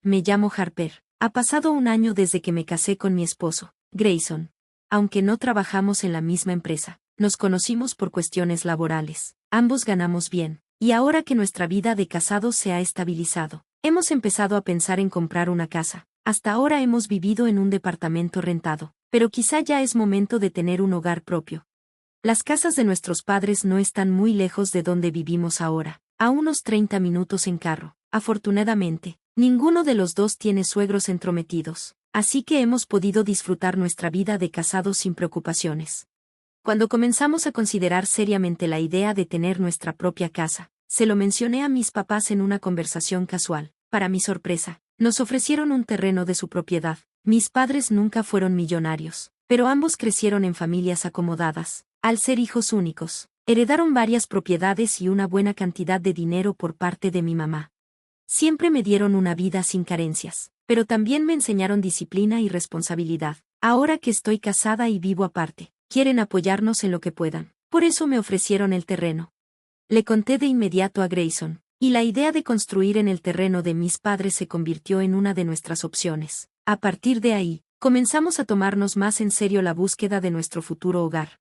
me llamo Harper. Ha pasado un año desde que me casé con mi esposo, Grayson. Aunque no trabajamos en la misma empresa, nos conocimos por cuestiones laborales. Ambos ganamos bien, y ahora que nuestra vida de casados se ha estabilizado, hemos empezado a pensar en comprar una casa. Hasta ahora hemos vivido en un departamento rentado, pero quizá ya es momento de tener un hogar propio. Las casas de nuestros padres no están muy lejos de donde vivimos ahora, a unos 30 minutos en carro. Afortunadamente, ninguno de los dos tiene suegros entrometidos, así que hemos podido disfrutar nuestra vida de casados sin preocupaciones. Cuando comenzamos a considerar seriamente la idea de tener nuestra propia casa, se lo mencioné a mis papás en una conversación casual. Para mi sorpresa, nos ofrecieron un terreno de su propiedad. Mis padres nunca fueron millonarios, pero ambos crecieron en familias acomodadas. Al ser hijos únicos, heredaron varias propiedades y una buena cantidad de dinero por parte de mi mamá. Siempre me dieron una vida sin carencias, pero también me enseñaron disciplina y responsabilidad. Ahora que estoy casada y vivo aparte, quieren apoyarnos en lo que puedan. Por eso me ofrecieron el terreno. Le conté de inmediato a Grayson, y la idea de construir en el terreno de mis padres se convirtió en una de nuestras opciones. A partir de ahí, comenzamos a tomarnos más en serio la búsqueda de nuestro futuro hogar.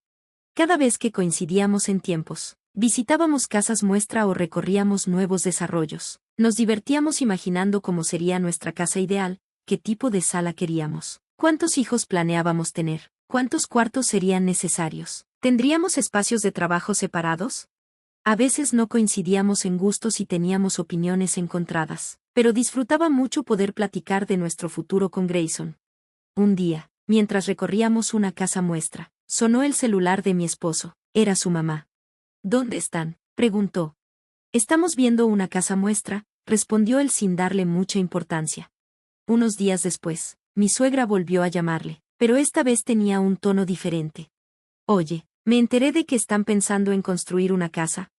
Cada vez que coincidíamos en tiempos, visitábamos casas muestra o recorríamos nuevos desarrollos. Nos divertíamos imaginando cómo sería nuestra casa ideal, qué tipo de sala queríamos, cuántos hijos planeábamos tener, cuántos cuartos serían necesarios, ¿tendríamos espacios de trabajo separados? A veces no coincidíamos en gustos y teníamos opiniones encontradas, pero disfrutaba mucho poder platicar de nuestro futuro con Grayson. Un día, mientras recorríamos una casa muestra, sonó el celular de mi esposo. Era su mamá. ¿Dónde están?, preguntó. Estamos viendo una casa muestra, respondió él sin darle mucha importancia. Unos días después, mi suegra volvió a llamarle, pero esta vez tenía un tono diferente. Oye, me enteré de que están pensando en construir una casa.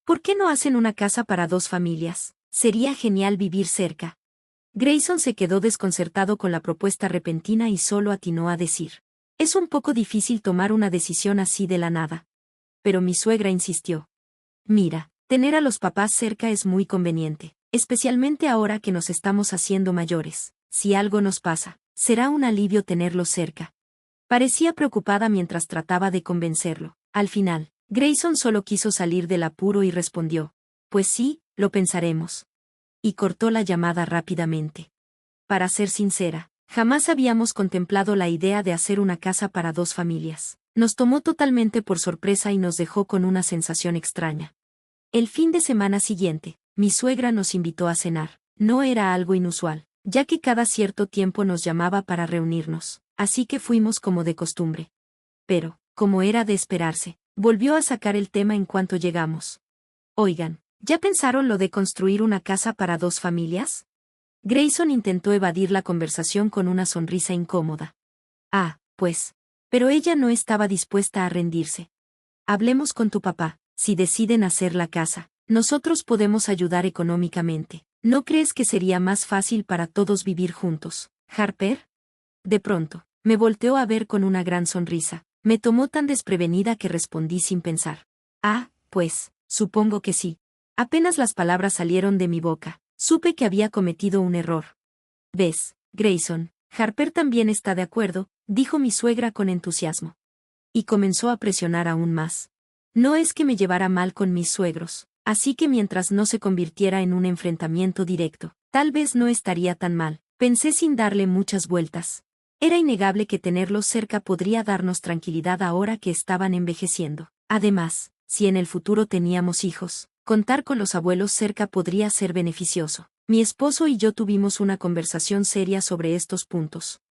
¿Por qué no hacen una casa para dos familias? Sería genial vivir cerca. Grayson se quedó desconcertado con la propuesta repentina y solo atinó a decir: es un poco difícil tomar una decisión así de la nada. Pero mi suegra insistió. Mira, tener a los papás cerca es muy conveniente, especialmente ahora que nos estamos haciendo mayores. Si algo nos pasa, será un alivio tenerlos cerca. Parecía preocupada mientras trataba de convencerlo. Al final, Grayson solo quiso salir del apuro y respondió: pues sí, lo pensaremos. Y cortó la llamada rápidamente. Para ser sincera, jamás habíamos contemplado la idea de hacer una casa para dos familias. Nos tomó totalmente por sorpresa y nos dejó con una sensación extraña. El fin de semana siguiente, mi suegra nos invitó a cenar. No era algo inusual, ya que cada cierto tiempo nos llamaba para reunirnos, así que fuimos como de costumbre. Pero, como era de esperarse, volvió a sacar el tema en cuanto llegamos. Oigan, ¿ya pensaron lo de construir una casa para dos familias? Grayson intentó evadir la conversación con una sonrisa incómoda. Ah, pues. Pero ella no estaba dispuesta a rendirse. Hablemos con tu papá. Si deciden hacer la casa, nosotros podemos ayudar económicamente. ¿No crees que sería más fácil para todos vivir juntos, Harper? De pronto, me volteó a ver con una gran sonrisa. Me tomó tan desprevenida que respondí sin pensar. Ah, pues, supongo que sí. Apenas las palabras salieron de mi boca, supe que había cometido un error. ¿Ves, Grayson? Harper también está de acuerdo, dijo mi suegra con entusiasmo. Y comenzó a presionar aún más. No es que me llevara mal con mis suegros, así que mientras no se convirtiera en un enfrentamiento directo, tal vez no estaría tan mal, pensé sin darle muchas vueltas. Era innegable que tenerlos cerca podría darnos tranquilidad ahora que estaban envejeciendo. Además, si en el futuro teníamos hijos, contar con los abuelos cerca podría ser beneficioso. Mi esposo y yo tuvimos una conversación seria sobre estos puntos.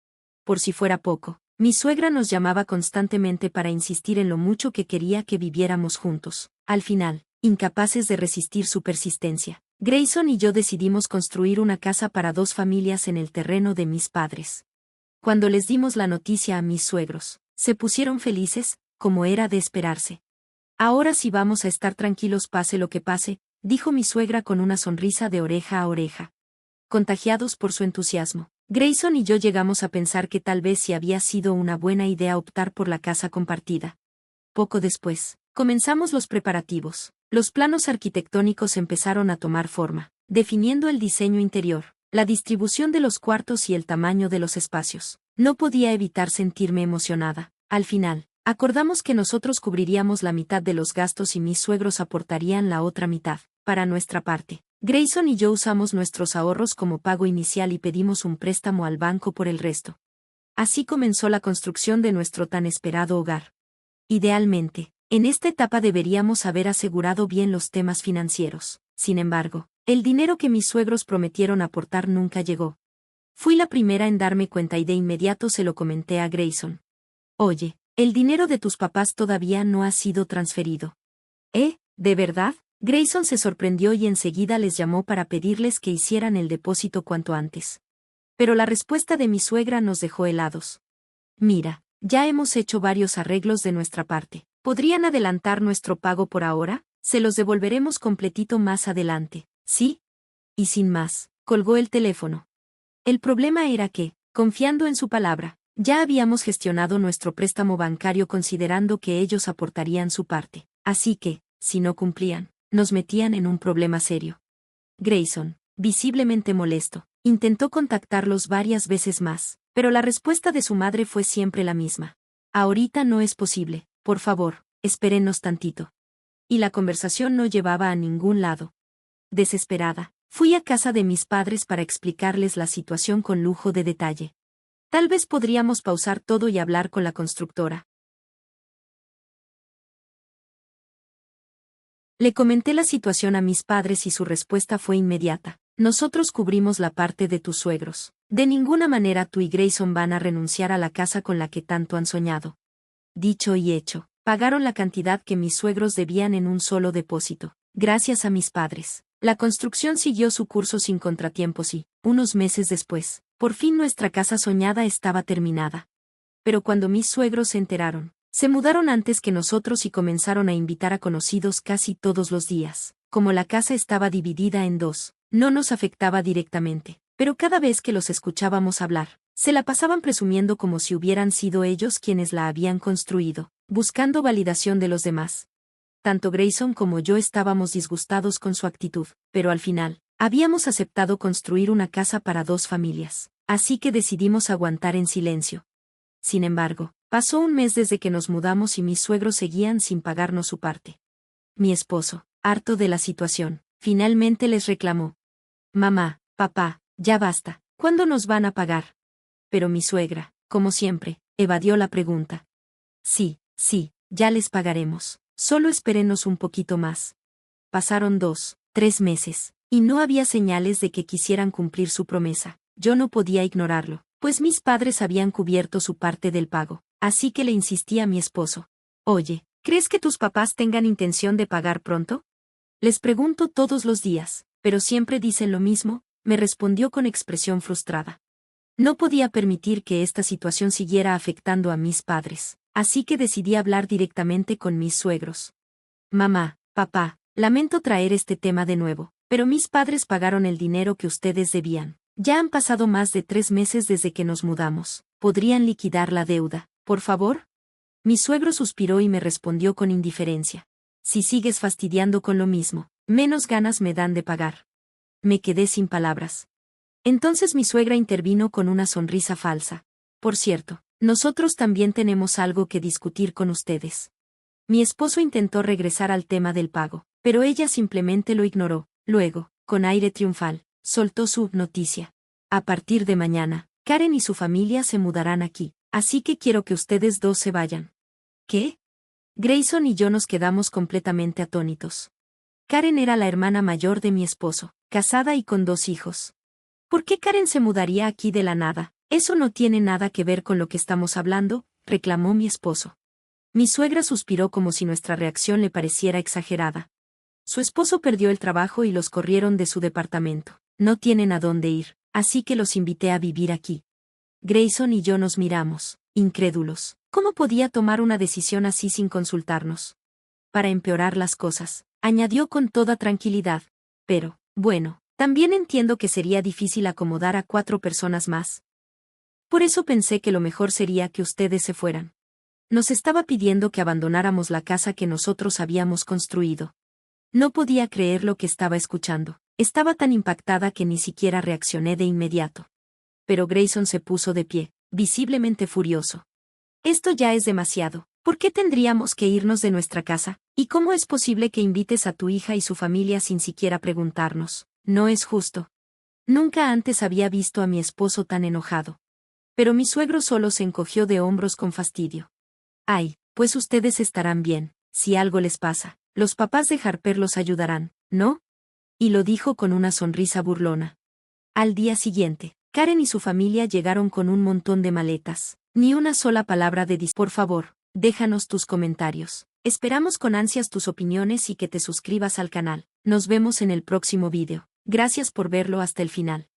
Por si fuera poco, mi suegra nos llamaba constantemente para insistir en lo mucho que quería que viviéramos juntos. Al final, incapaces de resistir su persistencia, Grayson y yo decidimos construir una casa para dos familias en el terreno de mis padres. Cuando les dimos la noticia a mis suegros, se pusieron felices, como era de esperarse. Ahora sí vamos a estar tranquilos pase lo que pase, dijo mi suegra con una sonrisa de oreja a oreja. Contagiados por su entusiasmo, Grayson y yo llegamos a pensar que tal vez sí había sido una buena idea optar por la casa compartida. Poco después, comenzamos los preparativos. Los planos arquitectónicos empezaron a tomar forma, definiendo el diseño interior, la distribución de los cuartos y el tamaño de los espacios. No podía evitar sentirme emocionada. Al final, acordamos que nosotros cubriríamos la mitad de los gastos y mis suegros aportarían la otra mitad. Para nuestra parte, Grayson y yo usamos nuestros ahorros como pago inicial y pedimos un préstamo al banco por el resto. Así comenzó la construcción de nuestro tan esperado hogar. Idealmente, en esta etapa deberíamos haber asegurado bien los temas financieros. Sin embargo, el dinero que mis suegros prometieron aportar nunca llegó. Fui la primera en darme cuenta y de inmediato se lo comenté a Grayson. Oye, el dinero de tus papás todavía no ha sido transferido. ¿De verdad? Grayson se sorprendió y enseguida les llamó para pedirles que hicieran el depósito cuanto antes. Pero la respuesta de mi suegra nos dejó helados. Mira, ya hemos hecho varios arreglos de nuestra parte. ¿Podrían adelantar nuestro pago por ahora? Se los devolveremos completito más adelante, ¿sí? Y sin más, colgó el teléfono. El problema era que, confiando en su palabra, ya habíamos gestionado nuestro préstamo bancario considerando que ellos aportarían su parte. Así que, si no cumplían, nos metían en un problema serio. Grayson, visiblemente molesto, intentó contactarlos varias veces más, pero la respuesta de su madre fue siempre la misma. Ahorita no es posible, por favor, espérenos tantito. Y la conversación no llevaba a ningún lado. Desesperada, fui a casa de mis padres para explicarles la situación con lujo de detalle. Tal vez podríamos pausar todo y hablar con la constructora. Le comenté la situación a mis padres y su respuesta fue inmediata. Nosotros cubrimos la parte de tus suegros. De ninguna manera tú y Grayson van a renunciar a la casa con la que tanto han soñado. Dicho y hecho, pagaron la cantidad que mis suegros debían en un solo depósito. Gracias a mis padres, la construcción siguió su curso sin contratiempos y, unos meses después, por fin nuestra casa soñada estaba terminada. Pero cuando mis suegros se enteraron, se mudaron antes que nosotros y comenzaron a invitar a conocidos casi todos los días. Como la casa estaba dividida en dos, no nos afectaba directamente, pero cada vez que los escuchábamos hablar, se la pasaban presumiendo como si hubieran sido ellos quienes la habían construido, buscando validación de los demás. Tanto Grayson como yo estábamos disgustados con su actitud, pero al final, habíamos aceptado construir una casa para dos familias, así que decidimos aguantar en silencio. Sin embargo, pasó un mes desde que nos mudamos y mis suegros seguían sin pagarnos su parte. Mi esposo, harto de la situación, finalmente les reclamó. Mamá, papá, ya basta, ¿cuándo nos van a pagar? Pero mi suegra, como siempre, evadió la pregunta. Sí, ya les pagaremos, solo espérenos un poquito más. Pasaron 2, 3 meses, y no había señales de que quisieran cumplir su promesa. Yo no podía ignorarlo, pues mis padres habían cubierto su parte del pago, así que le insistí a mi esposo. Oye, ¿crees que tus papás tengan intención de pagar pronto? Les pregunto todos los días, pero siempre dicen lo mismo, me respondió con expresión frustrada. No podía permitir que esta situación siguiera afectando a mis padres, así que decidí hablar directamente con mis suegros. Mamá, papá, lamento traer este tema de nuevo, pero mis padres pagaron el dinero que ustedes debían. Ya han pasado más de 3 meses desde que nos mudamos. ¿Podrían liquidar la deuda, por favor? Mi suegro suspiró y me respondió con indiferencia. Si sigues fastidiando con lo mismo, menos ganas me dan de pagar. Me quedé sin palabras. Entonces mi suegra intervino con una sonrisa falsa. Por cierto, nosotros también tenemos algo que discutir con ustedes. Mi esposo intentó regresar al tema del pago, pero ella simplemente lo ignoró. Luego, con aire triunfal, soltó su noticia. A partir de mañana, Karen y su familia se mudarán aquí, así que quiero que ustedes dos se vayan. ¿Qué? Grayson y yo nos quedamos completamente atónitos. Karen era la hermana mayor de mi esposo, casada y con 2 hijos. ¿Por qué Karen se mudaría aquí de la nada? Eso no tiene nada que ver con lo que estamos hablando, reclamó mi esposo. Mi suegra suspiró como si nuestra reacción le pareciera exagerada. Su esposo perdió el trabajo y los corrieron de su departamento. No tienen a dónde ir, así que los invité a vivir aquí. Grayson y yo nos miramos, incrédulos. ¿Cómo podía tomar una decisión así sin consultarnos? Para empeorar las cosas, añadió con toda tranquilidad. Pero, bueno, también entiendo que sería difícil acomodar a 4 personas más. Por eso pensé que lo mejor sería que ustedes se fueran. Nos estaba pidiendo que abandonáramos la casa que nosotros habíamos construido. No podía creer lo que estaba escuchando. Estaba tan impactada que ni siquiera reaccioné de inmediato. Pero Grayson se puso de pie, visiblemente furioso. Esto ya es demasiado. ¿Por qué tendríamos que irnos de nuestra casa? ¿Y cómo es posible que invites a tu hija y su familia sin siquiera preguntarnos? No es justo. Nunca antes había visto a mi esposo tan enojado. Pero mi suegro solo se encogió de hombros con fastidio. Ay, pues ustedes estarán bien, si algo les pasa, los papás de Harper los ayudarán, ¿no? Y lo dijo con una sonrisa burlona. Al día siguiente, Karen y su familia llegaron con un montón de maletas. Ni una sola palabra de Por favor, déjanos tus comentarios. Esperamos con ansias tus opiniones y que te suscribas al canal. Nos vemos en el próximo vídeo. Gracias por verlo hasta el final.